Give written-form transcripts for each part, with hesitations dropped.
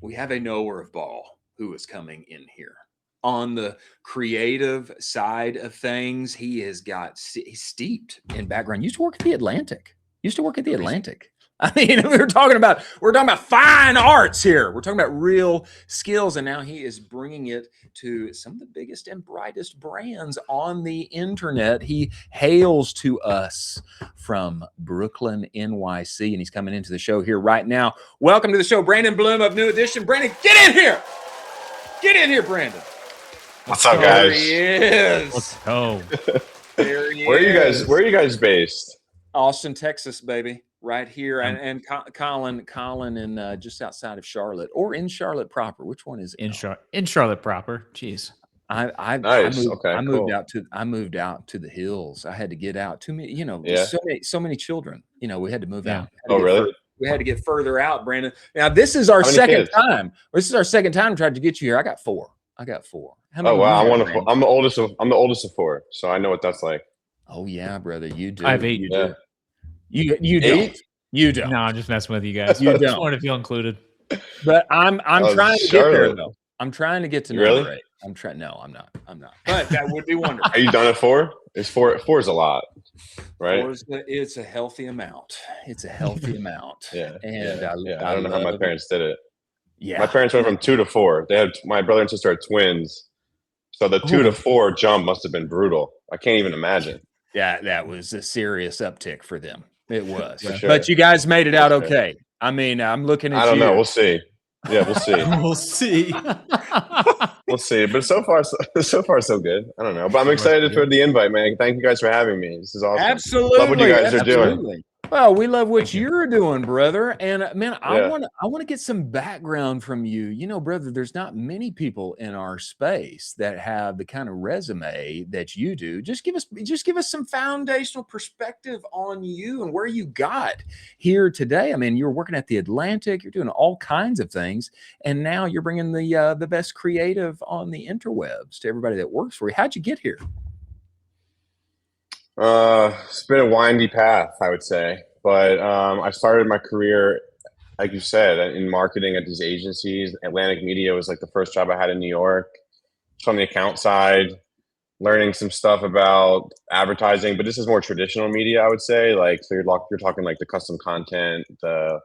we have a knower of ball who is coming in here. On the creative side of things, he has got he's steeped in background. Used to work at the Atlantic. Used to work at the Atlantic. I mean, we're talking about fine arts here. We're talking about real skills, and now he is bringing it to some of the biggest and brightest brands on the internet. He hails to us from Brooklyn, NYC, and he's coming into the show here right now. Welcome to the show, Brandon Blum of New Edition. Brandon, get in here. Get in here, Brandon. What's up, guys? There he is. Let's go. There he Where is. are you guys based? Austin, Texas, baby. Right here. And Colin in just outside of Charlotte, or in Charlotte proper. Which one is it? In Charlotte proper. Jeez. I moved out to the hills. I had to get out. Too many, so many children. We had to move out. Really? We had to get further out, Brandon. Now this is our second time. This is our second time trying to get you here. I got four. How many wow! I'm the oldest of four, so I know what that's like. Oh yeah, brother, you do. I have 8. You don't. You don't. No, I'm just messing with you guys. You don't. Just wanted to feel included. But I'm trying to get there though. I'm trying to get to number really? 8. I'm trying. No, I'm not. But that would be wonderful. Are you done at 4? Is 4 is a lot, right? It's a healthy amount. It's a healthy amount. Yeah. And I don't know how my parents did it. Yeah. My parents went from 2 to 4. They had my brother and sister are twins, so the 2 to 4 jump must have been brutal. I can't even imagine. Yeah, that was a serious uptick for them. It was. Sure. But you guys made it out okay. I mean, I'm looking at you. I don't know. We'll see. Yeah, we'll see. We'll see. We'll see. But so far, so good. I don't know. But I'm excited for the invite, man. Thank you guys for having me. This is awesome. Absolutely. Love what you guys are doing. Well, we love what you're doing, brother. And man, I want to get some background from you. Brother, there's not many people in our space that have the kind of resume that you do. Just give us some foundational perspective on you and where you got here today. I mean, you were working at the Atlantic, you're doing all kinds of things, and now you're bringing the best creative on the interwebs to everybody that works for you. How'd you get here? It's been a windy path, I would say, but I started my career, like you said, in marketing at these agencies. Atlantic Media was like the first job I had in New York. Just on the account side, learning some stuff about advertising, but this is more traditional media, I would say. Like, so you're talking like the custom content, the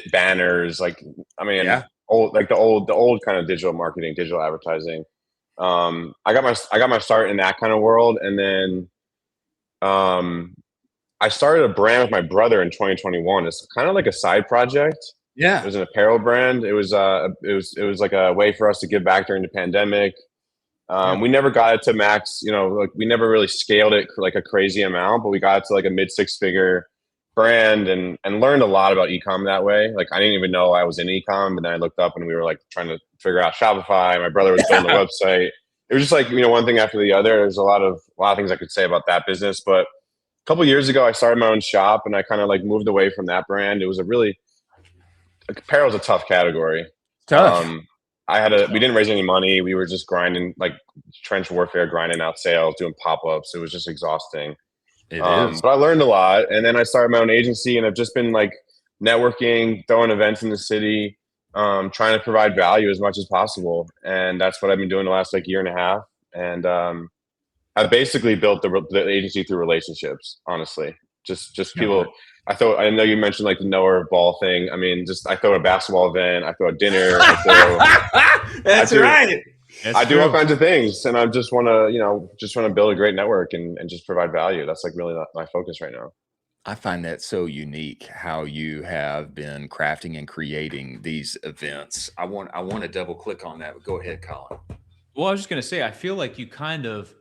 banners, like, I mean, the old kind of digital marketing, digital advertising. I got my start in that kind of world, and then I started a brand with my brother in 2021. It's kind of like a side project. Yeah. It was an apparel brand. It was like a way for us to give back during the pandemic. We never got it to max, like we never really scaled it like a crazy amount, but we got it to like a mid 6-figure brand and learned a lot about e-com that way. Like I didn't even know I was in e-com, but then I looked up and we were like trying to figure out Shopify. My brother was building the website. It was just like, one thing after the other. There's a lot of things I could say about that business. But a couple of years ago, I started my own shop and I kind of like moved away from that brand. It was apparel is a tough category. Tough. We didn't raise any money. We were just grinding, like trench warfare, grinding out sales, doing pop-ups. It was just exhausting. It is. But I learned a lot. And then I started my own agency and I've just been like networking, throwing events in the city, trying to provide value as much as possible. And that's what I've been doing the last like year and a half. And I basically built the agency through relationships, honestly. Just people. I know you mentioned like the knower ball thing. I mean, I throw a basketball event, I throw a dinner. That's right. I do all kinds of things, and I just want to build a great network and just provide value. That's like really my focus right now. I find that so unique how you have been crafting and creating these events. I want to double click on that. But go ahead, Colin. Well, I was just going to say, I feel like you kind of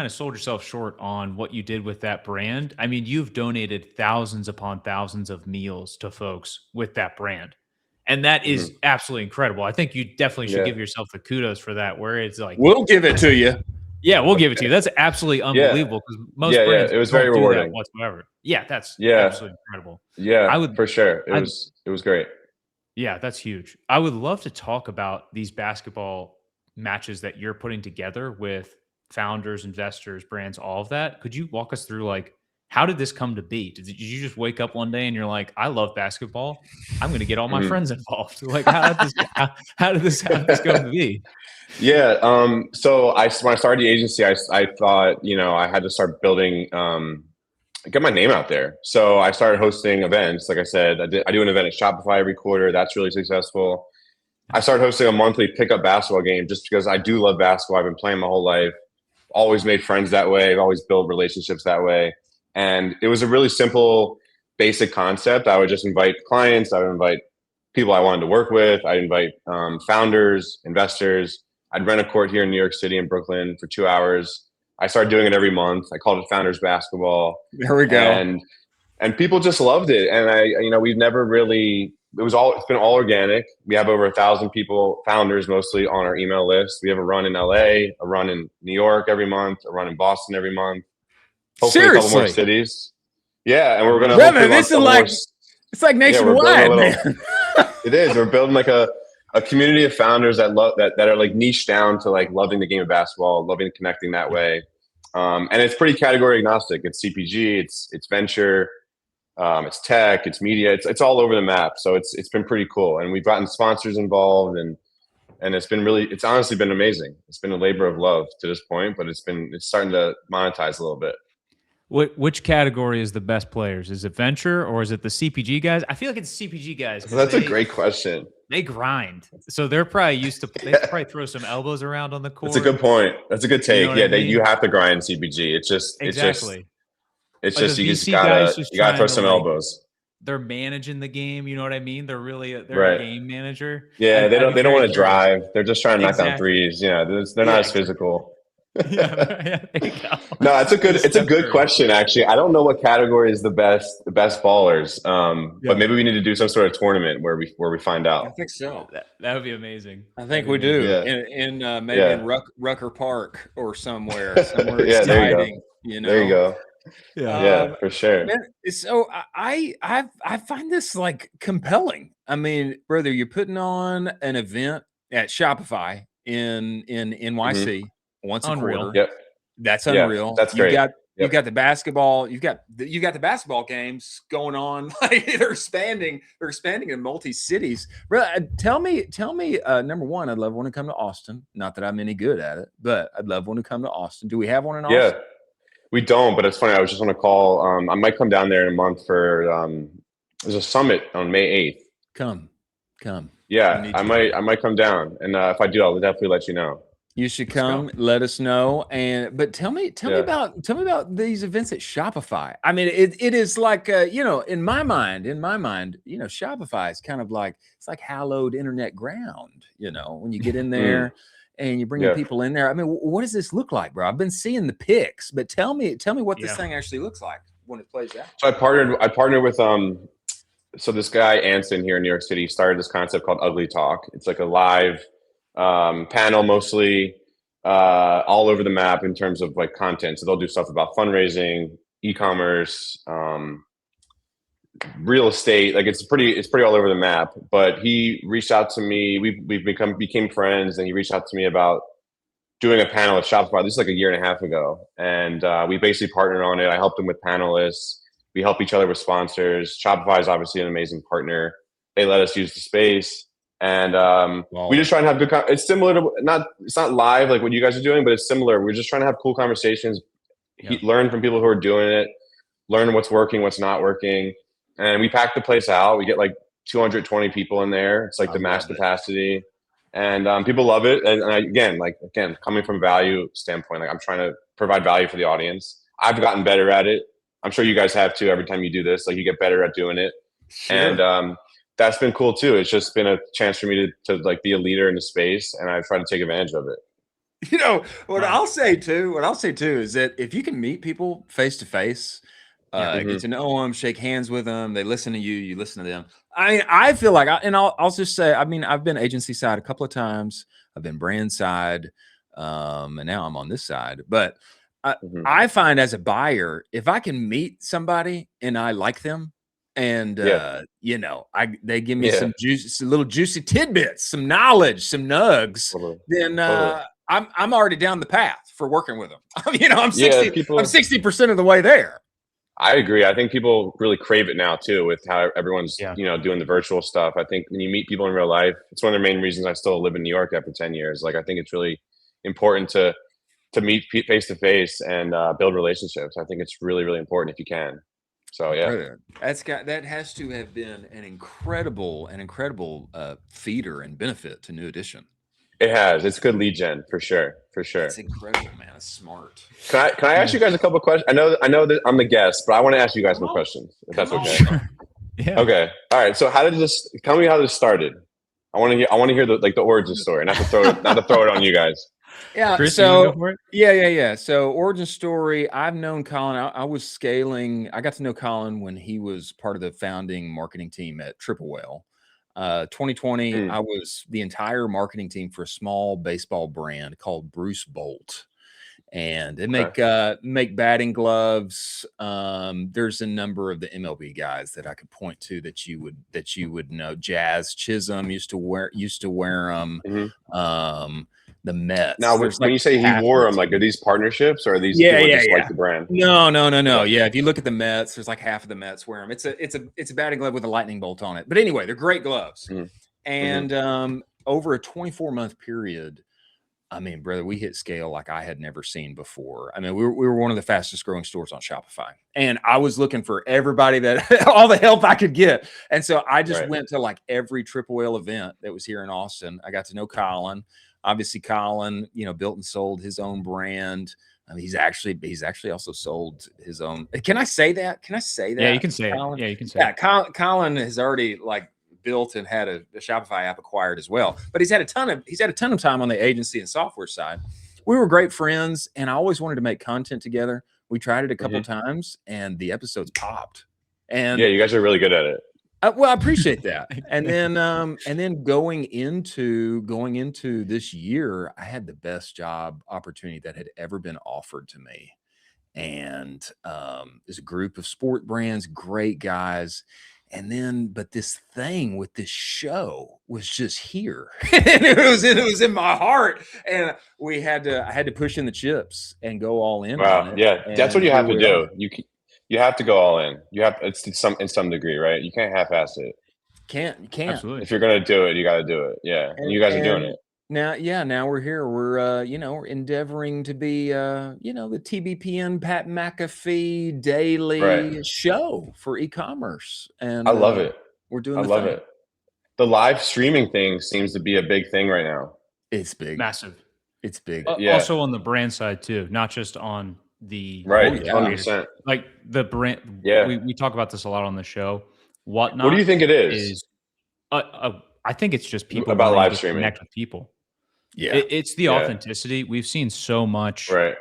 sold yourself short on what you did with that brand. I mean, you've donated thousands upon thousands of meals to folks with that brand. And that is absolutely incredible. I think you definitely should give yourself the kudos for that, where it's like, we'll give it to you. Yeah, we'll give it to you. That's absolutely unbelievable because most brands it was very rewarding whatsoever. Yeah, that's absolutely incredible. Yeah, for sure. It was great. Yeah, that's huge. I would love to talk about these basketball matches that you're putting together with founders, investors, brands, all of that. Could you walk us through like How did this come to be? Did you just wake up one day and you're like, I love basketball. I'm going to get all my friends involved. Like, how did this come to be? Yeah. So when I started the agency, I thought, I had to start building, get my name out there. So I started hosting events. Like I said, I do an event at Shopify every quarter. That's really successful. I started hosting a monthly pickup basketball game just because I do love basketball. I've been playing my whole life. Always made friends that way. I've always built relationships that way. And it was a really simple, basic concept. I would just invite clients. I would invite people I wanted to work with. I'd invite founders, investors. I'd rent a court here in New York City and Brooklyn for 2 hours. I started doing it every month. I called it Founders Basketball. There we go. And people just loved it. And we've never really, it's been all organic. We have over 1,000 people, founders mostly, on our email list. We have a run in LA, a run in New York every month, a run in Boston every month. Hopefully Seriously? a couple more cities. Yeah, and we're gonna. This is like it's like nationwide, man. It is. We're building like a community of founders that love that are like niche down to like loving the game of basketball, loving connecting that way. And it's pretty category agnostic. It's CPG, it's venture, it's tech, it's media. It's all over the map. So it's been pretty cool, and we've gotten sponsors involved, and it's honestly been amazing. It's been a labor of love to this point, but it's starting to monetize a little bit. Which category is the best players? Is it venture or is it the CPG guys? I feel like it's CPG guys. That's a great question. They grind, so they're probably used to. They probably throw some elbows around on the court. That's a good point. That's a good take. You know you have to grind CPG. It's just exactly. It's just you gotta throw some elbows. They're managing the game. You know what I mean? They're right. a game manager. Yeah, they don't want to drive. They're just trying to knock down threes. Yeah, they're not as physical. Yeah, there you go. No, it's a good question, actually. I don't know what category is the best ballers. But maybe we need to do some sort of tournament where we find out. I think so. That would be amazing. I think we do. Yeah. Maybe in Rucker Park or somewhere exciting. There you go. Yeah, for sure. Man, so I find this like compelling. I mean, brother, you're putting on an event at Shopify in NYC. Once a quarter. Yep. That's unreal. That's great. You've got the basketball, you've got the basketball games going on. Like they're expanding in multi-cities. Tell me, number one, I'd love one to come to Austin. Not that I'm any good at it, but I'd love one to come to Austin. Do we have one in Austin? Yeah. We don't, but it's funny. I was just on a call. I might come down there in a month for there's a summit on May 8th. Come. Yeah, I might come down. And if I do, I'll definitely let you know. You should come. Let us know. But tell me about these events at Shopify. I mean, it is like in my mind, Shopify is kind of like it's like hallowed internet ground. When you get in there and you bring people in there. I mean, what does this look like, bro? I've been seeing the pics, but tell me what this thing actually looks like when it plays out. So I partnered with so this guy Anson here in New York City started this concept called Ugly Talk. It's like a live panel, mostly all over the map in terms of like content. So they'll do stuff about fundraising, e-commerce, real estate. Like it's pretty all over the map. But he reached out to me. We became friends, and he reached out to me about doing a panel at Shopify. This is like a year and a half ago, and we basically partnered on it. I helped him with panelists. We help each other with sponsors. Shopify is obviously an amazing partner. They let us use the space. And we just try and have good. It's similar to it's not live like what you guys are doing, but it's similar. We're just trying to have cool conversations, learn from people who are doing it, learn what's working, what's not working, and we pack the place out. We get like 220 people in there. It's like the max capacity, and people love it. And again, coming from a value standpoint, like I'm trying to provide value for the audience. I've gotten better at it. I'm sure you guys have too. Every time you do this, like you get better at doing it, and that's been cool too. It's just been a chance for me to like be a leader in the space, and I try to take advantage of it. What I'll say too is that if you can meet people face to face, get to know them, shake hands with them, they listen to you, you listen to them. I feel like, I'll just say, I mean, I've been agency side a couple of times. I've been brand side, and now I'm on this side. But I find as a buyer, if I can meet somebody and I like them, and they give me some little juicy tidbits, some knowledge, some nugs. Then I'm already down the path for working with them. I'm 60% of the way there. I agree. I think people really crave it now too, with how everyone's Yeah. doing the virtual stuff. I think when you meet people in real life, it's one of the main reasons I still live in New York after 10 years. Like I think it's really important to meet face to face and build relationships. I think it's really really important if you can. So yeah, Brother, that has to have been an incredible feeder and benefit to New Edition. it has. It's good lead gen for sure, for sure. It's incredible, man. It's smart. Can I ask you guys a couple questions? I know that I'm the guest, but I want to ask you guys some questions if that's okay. Yeah. Okay. All right. So how did this? Tell me how this started. I want to hear the origin story, not to throw it on you guys. Yeah. Chris, so you go for it? yeah. So origin story. I've known Colin. I was scaling. I got to know Colin when he was part of the founding marketing team at Triple Whale. 2020, I was the entire marketing team for a small baseball brand called Bruce Bolt. And they make batting gloves. There's a number of the MLB guys that I could point to that you would know. Jazz Chisholm used to wear them. The Mets. Now, when you say he wore them, like are these partnerships or are these people just like the brand? No. Yeah, if you look at the Mets, there's like half of the Mets wear them. It's a batting glove with a lightning bolt on it. But anyway, they're great gloves. And over a 24-month period, I mean, brother, we hit scale like I had never seen before. I mean, we were one of the fastest growing stores on Shopify, and I was looking for everybody all the help I could get. And so I just went to like every Triple Whale event that was here in Austin. I got to know Colin. Obviously, Colin, built and sold his own brand. I mean, he's actually also sold his own. Can I say that? Yeah, you can say Colin? it. Yeah, you can say it. Colin has already built and had a Shopify app acquired as well, but he's had a ton of time on the agency and software side. We were great friends, and I always wanted to make content together. We tried it a couple times, and the episodes popped. And yeah, you guys are really good at it. Well, I appreciate that. And then going into this year, I had the best job opportunity that had ever been offered to me. And there's a group of sport brands, great guys. And then, but this thing with this show was just here. And it was in my heart. And I had to push in the chips and go all in on it. Yeah. That's what you have to do. You have to go all in. You have in some degree, right? You can't half-ass it. You can't. Absolutely. If you're gonna do it, you got to do it. Yeah. And you guys are doing it. Now we're here. We're we're endeavoring to be the TBPN Pat McAfee daily show for e-commerce, and I love it. We're doing. I love it. The live streaming thing seems to be a big thing right now. It's big, massive. It's big. Also on the brand side too, not just on the 100%. Like the brand. Yeah, we talk about this a lot on the show. Whatnot. What do you think it is? I think it's just people about live streaming. Connect with people. Yeah, it's the authenticity. We've seen so much. Right.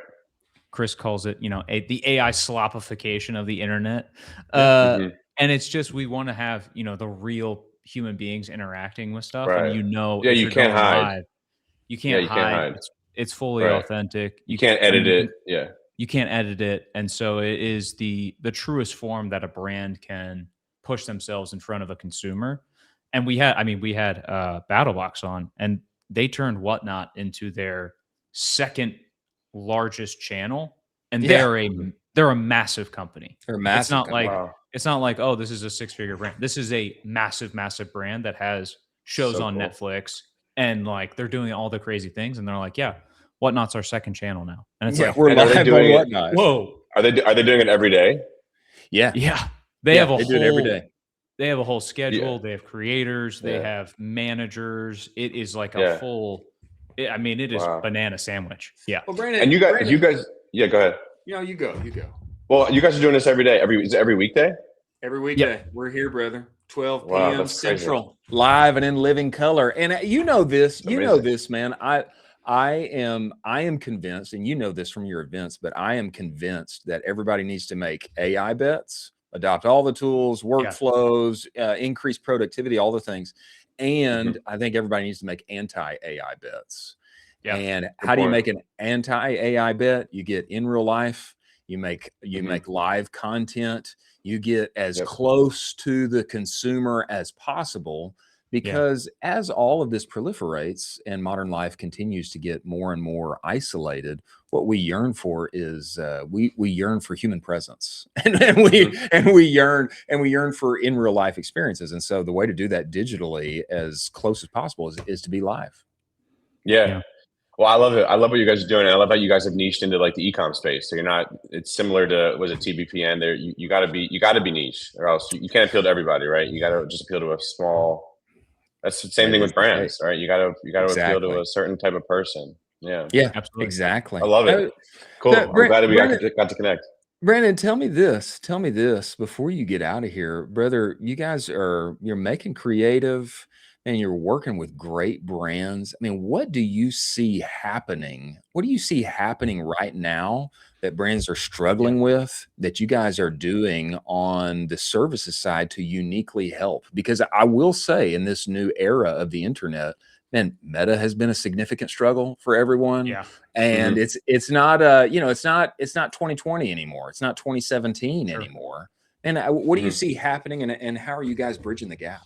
Chris calls it, the AI slopification of the internet. And it's just we want to have, the real human beings interacting with stuff. Right. And you can't hide. You can't hide. It's fully authentic. You can't edit it. Yeah. You can't edit it. And so it is the truest form that a brand can push themselves in front of a consumer. And we had BattleBox on, and they turned Whatnot into their second largest channel, and they're a massive company. They're massive. It's not like oh, this is a 6-figure brand. This is a massive brand that has shows on Netflix, and they're doing all the crazy things, and they're like, yeah, Whatnot's our second channel now, and it's we're live doing on Whatnot. Whoa, are they doing it every day? Yeah, they have do it every day. They have a whole schedule. They have creators. They have managers. It is like a full. It is banana sandwich. Yeah. Well, Brandon, and you guys, yeah, go ahead. You go. Well, you guys are doing this every day. Is it every weekday? Every weekday. Yep. We're here, brother. 12 Wow, p.m. Central, live and in living color. And you know this. You know this, man. I am convinced, and you know this from your events, but I am convinced that everybody needs to make AI bets. Adopt all the tools, workflows, increase productivity, all the things. And I think everybody needs to make anti-AI bets. Yeah. And how do you make an anti-AI bet? You get in real life, you make live content, you get as close to the consumer as possible, because as all of this proliferates and modern life continues to get more and more isolated, what we yearn for is we yearn for human presence, and we yearn for in real life experiences. And so the way to do that digitally as close as possible is to be live. Yeah. Well, I love it. I love what you guys are doing. I love how you guys have niched into like the e-com space. So you're not. It's similar to was it TBPN? There, you got to be niche, or else you can't appeal to everybody, right? You got to just appeal to a small. That's the same thing with brands, right? You got to appeal to a certain type of person. Yeah. Yeah. Absolutely. Exactly. I love it. Cool. I'm glad that we got to connect. Brandon, tell me this before you get out of here, brother. You're making creative and you're working with great brands. I mean, what do you see happening? What do you see happening right now that brands are struggling with that you guys are doing on the services side to uniquely help? Because I will say, in this new era of the internet, man, meta has been a significant struggle for everyone. Yeah. And it's not it's not 2020 anymore. It's not 2017 anymore. And what do you see happening, and how are you guys bridging the gap?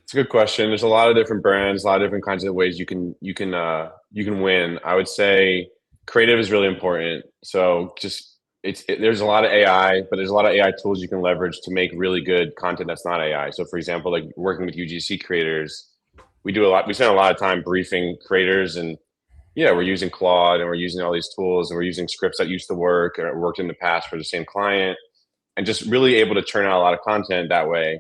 It's a good question. There's a lot of different brands, a lot of different kinds of ways you can win. I would say creative is really important. So just there's a lot of AI, but there's a lot of AI tools you can leverage to make really good content that's not AI. So for example, like working with UGC creators, we spend a lot of time briefing creators, and we're using Claude and we're using all these tools and we're using scripts that used to work or worked in the past for the same client, and just really able to churn out a lot of content that way.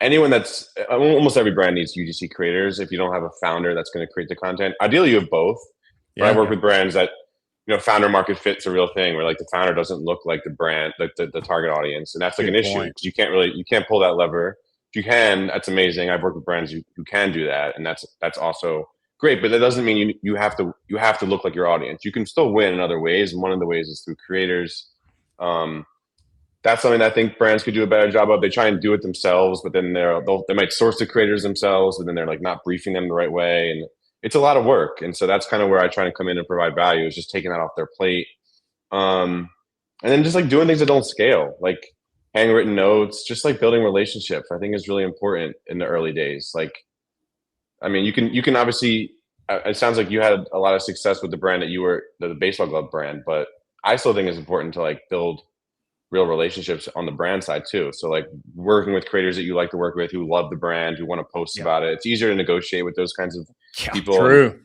Anyone that's almost every brand needs UGC creators. If you don't have a founder that's going to create the content, ideally you have both. But I work with brands that, founder market fit's a real thing, where like the founder doesn't look like the brand, like the target audience. And that's like an issue, because you can't pull that lever. If you can, that's amazing. I've worked with brands who can do that. And that's also great, but that doesn't mean you have to look like your audience. You can still win in other ways. And one of the ways is through creators. That's something that I think brands could do a better job of. They try and do it themselves, but then they might source the creators themselves, and then they're like not briefing them the right way, and it's a lot of work. And so that's kind of where I try to come in and provide value, is just taking that off their plate, and then just like doing things that don't scale, like handwritten notes, just like building relationships. I think is really important in the early days. Like, I mean, you can obviously. It sounds like you had a lot of success with the brand that you were the baseball glove brand, but I still think it's important to like build real relationships on the brand side too. So like working with creators that you like to work with, who love the brand, who want to post about it. It's easier to negotiate with those kinds of people. True.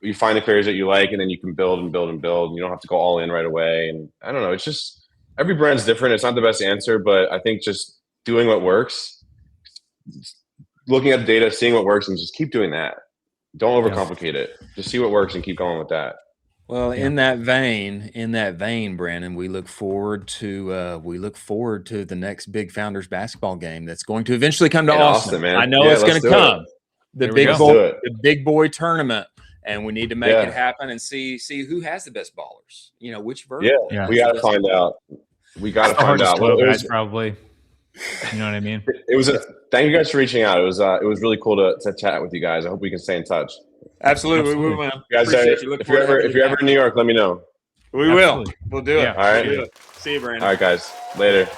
You find the creators that you like, and then you can build and build and build, and you don't have to go all in right away. And I don't know, it's just, every brand's different. It's not the best answer, but I think just doing what works, looking at the data, seeing what works, and just keep doing that. Don't overcomplicate it. Just see what works and keep going with that. Well, in that vein, Brandon, we look forward to the next big Founders basketball game that's going to eventually come to Austin. Man. I know it's going to come. The big boy tournament, and we need to make it happen and see who has the best ballers. Which version. Yeah, we got to find out. We got to find out. Well, guys, probably. You know what I mean? Thank you guys for reaching out. It was really cool to chat with you guys. I hope we can stay in touch. Absolutely. We will, man. Guys, if you're ever in New York, let me know. We will. We'll do it. All right. See you, Brandon. All right, guys. Later.